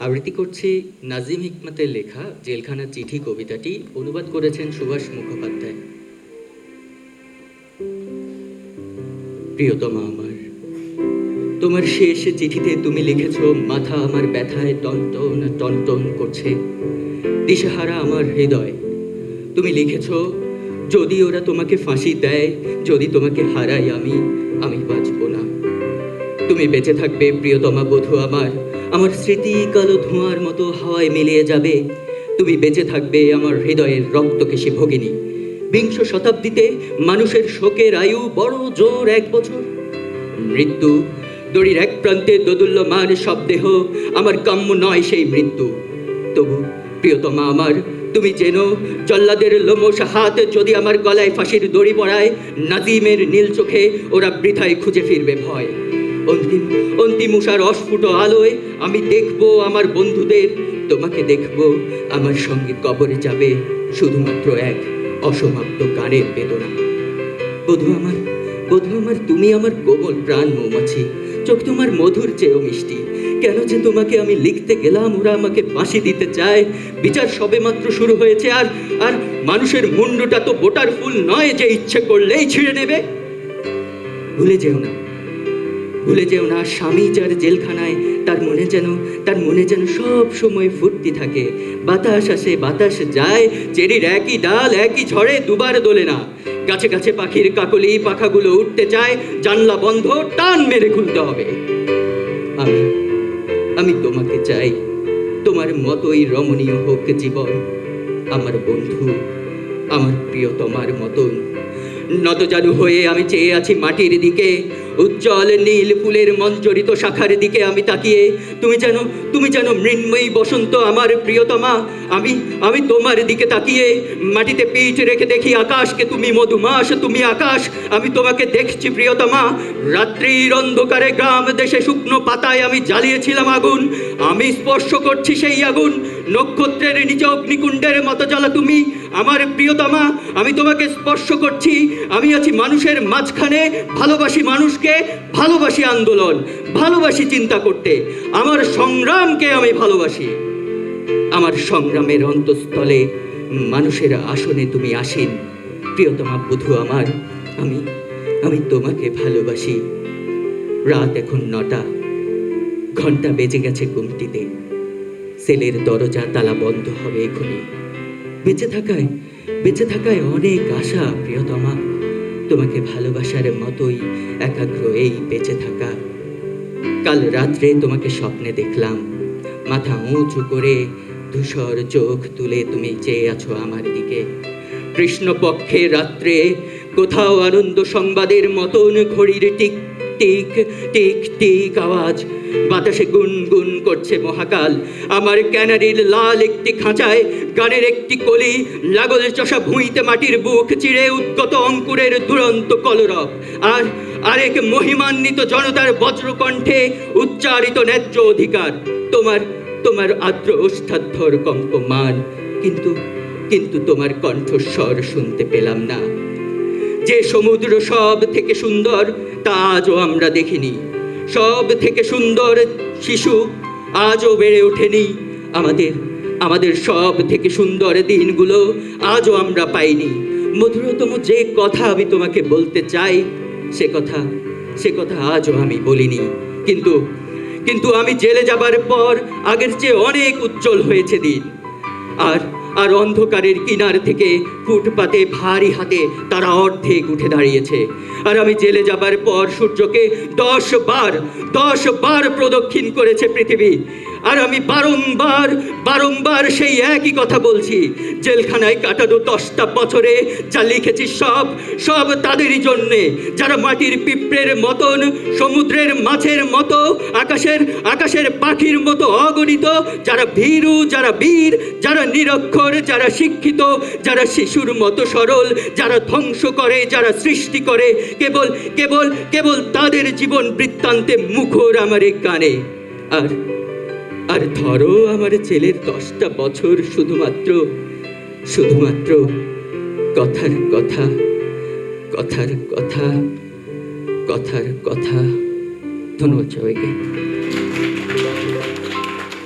আবৃত্তি করছি নাজিম হিকমতের লেখা জেলখানা চিঠি কবিতাটি অনুবাদ করেছেন সুভাষ মুখোপাধ্যায়। প্রিয়তমা আমার, তোমার শেষ চিঠিতে তুমি লিখেছ, মাথা আমার ব্যথায় টনটন টনটন করছে, দিশেহারা আমার হৃদয়। তুমি লিখেছ, যদি ওরা তোমাকে ফাঁসি দেয়, যদি তোমাকে হারাই আমি, আমি বাঁচব না। তুমি বেঁচে থাকবে প্রিয়তমা বধূ আমার, আমার স্মৃতি কালো ধোঁয়ার মতো হাওয়ায় মিলিয়ে যাবে। তুমি বেঁচে থাকবে আমার হৃদয়ের রক্তকেশী ভগিনী। বিংশ শতাব্দীতে মানুষের শোকের আয়ু বড় জোর 1 বছর। মৃত্যু দড়ির এক প্রান্তে দোদুল্যমান শবদেহ, আমার কাম্য নয় সেই মৃত্যু। তবু প্রিয়তমা আমার, তুমি যেন জল্লাদের লোমশ হাত যদি আমার গলায় ফাঁসির দড়ি পড়ায়, নাজিমের নীল চোখে ওরা বৃথায় খুঁজে ফিরবে ভয়। অন্তিম অন্তিম উষার অস্ফুট আলোয় আমি দেখব আমার বন্ধুদের, তোমাকে দেখব। আমার সঙ্গে কবরে যাবে শুধুমাত্র এক অসমাপ্ত গানের বেদনা। বধূ আমার, বধূ আমার, তুমি আমার কোমল প্রাণ মৌমাছি, চোখ তোমার মধুর চেয়েও মিষ্টি। কেন যে তোমাকে আমি লিখতে গেলাম, ওরা আমাকে ফাঁসি দিতে চায়। বিচার সবেমাত্র শুরু হয়েছে, আর আর মানুষের মুন্ডটা তো বোটার ফুল নয় যে ইচ্ছে করলেই ছিঁড়ে নেবে। ভুলে যেও না, ভুলে যেও না, স্বামী যার জেলখানায়, তার মনে যেন সব সময় ফুর্তি থাকে। বাতাস আসে বাতাস যায়, চেরির একই ডাল একই ঝড়ে দুবার দোলে না। গাছে গাছে পাখির কাকলি, পাখাগুলো উঠতে চায়, জানলা বন্ধ, টান মেরে খুলতে হবে। আমি আমি তোমাকে চাই, তোমার মতোই রমণীয় হোক জীবন, আমার বন্ধু, আমার প্রিয়তমার মতন। নতজানু হয়ে আমি চেয়ে আছি মাটির দিকে, উজ্জ্বল নীল ফুলের মঞ্জরিত শাখার দিকে আমি তাকিয়ে। তুমি যেন মৃন্ময়ী বসন্ত আমার প্রিয়তমা। আমি তোমার দিকে তাকিয়ে মাটিতে পিঠ রেখে দেখি আকাশকে, তুমি মধুমাস, তুমি আকাশ। আমি তোমাকে দেখছি প্রিয়তমা। রাত্রির অন্ধকারে গ্রাম দেশে শুকনো পাতায় আমি জ্বালিয়েছিলাম আগুন, আমি স্পর্শ করছি সেই আগুন। নক্ষত্রের নিচে অগ্নিকুণ্ডের মতো জ্বালা তুমি আমার প্রিয়তমা। আমি তোমাকে স্পর্শ করছি, আমি আছি মানুষের মাঝখানে। ভালোবাসি মানুষকে, ভালোবাসি আন্দোলন, ভালোবাসি চিন্তা করতে। আমার সংগ্রামকে আমি ভালোবাসি। আমার সংগ্রামের অন্তঃস্থলে মানুষের আসনে তুমি আসীন। প্রিয়তমা বধূ আমার, আমি তোমাকে ভালোবাসি। রাত এখন 9টা, ঘন্টা বেজে গেছে গুমটিতে। সেলের দরজা তালা বন্ধ হবে এখনই। বেঁচে থাকায় অনেক আশা প্রিয়তমা, তোমাকে ভালোবাসার মতোই একাগ্র এই বেঁচে থাকা। কাল রাত্রে তোমাকে স্বপ্নে দেখলাম, মাথা উঁচু করে ধূসর চোখ তুলে তুমি চেয়ে আছো আমার দিকে। কৃষ্ণপক্ষে রাত্রে কোথাও আনন্দ সংবাদের মতন ঘড়ির টিক টিক টিক টিক আওয়াজ, বাতাসে গুনগুন করছে মহাকাল। আমার ক্যানারির লাল একটি খাঁচায় গানের একটি কলি, লাগল চষা ভুঁইতে মাটির বুক চিরে উদ্গত অঙ্কুরের দুরন্ত কলরব। আর আরেক মহিমান্বিত জনতার বজ্রকণ্ঠে উচ্চারিত ন্যায্য অধিকার। তোমার আর্দ্র ওষ্ঠাধ্বর কম্পমান, কিন্তু তোমার কণ্ঠস্বর শুনতে পেলাম না। যে সমুদ্র সব থেকে সুন্দর তা আজও আমরা দেখিনি। সব থেকে সুন্দর শিশু আজও বেড়ে ওঠেনি। আমাদের সব থেকে সুন্দর দিনগুলো আজও আমরা পাইনি। মধুরতম যে কথা আমি তোমাকে বলতে চাই, সে কথা আজও আমি বলিনি। কিন্তু আমি জেলে যাবার পর আগের চেয়ে অনেক উজ্জ্বল হয়েছে দিন। আর অন্ধকারের কিনার থেকে ফুটপাতে ভারী হাতে তারা অর্ধেক উঠে দাঁড়িয়েছে। আর আমি জেলে যাবার পর সূর্যকে 10 বার প্রদক্ষিণ করেছে পৃথিবী। আর আমি বারংবার সেই একই কথা বলছি। জেলখানায় কাটানো 10টা বছরে যা লিখেছি সব তাদেরই জন্যে, যারা মাটির পিঁপড়ের মতন, সমুদ্রের মাছের মতো, আকাশের পাখির মতো অগণিত, যারা ভীরু, যারা বীর, যারা নিরক্ষর, যারা শিক্ষিত, যারা শিশুর মতো সরল, যারা ধ্বংস করে, যারা সৃষ্টি করে। কেবল তাদের জীবন বৃত্তান্তে মুখর আমার এই গানে। আর ধরো আমার ছেলের 10টা বছর শুধুমাত্র কথার কথা। ধন্যবাদ সবাইকে।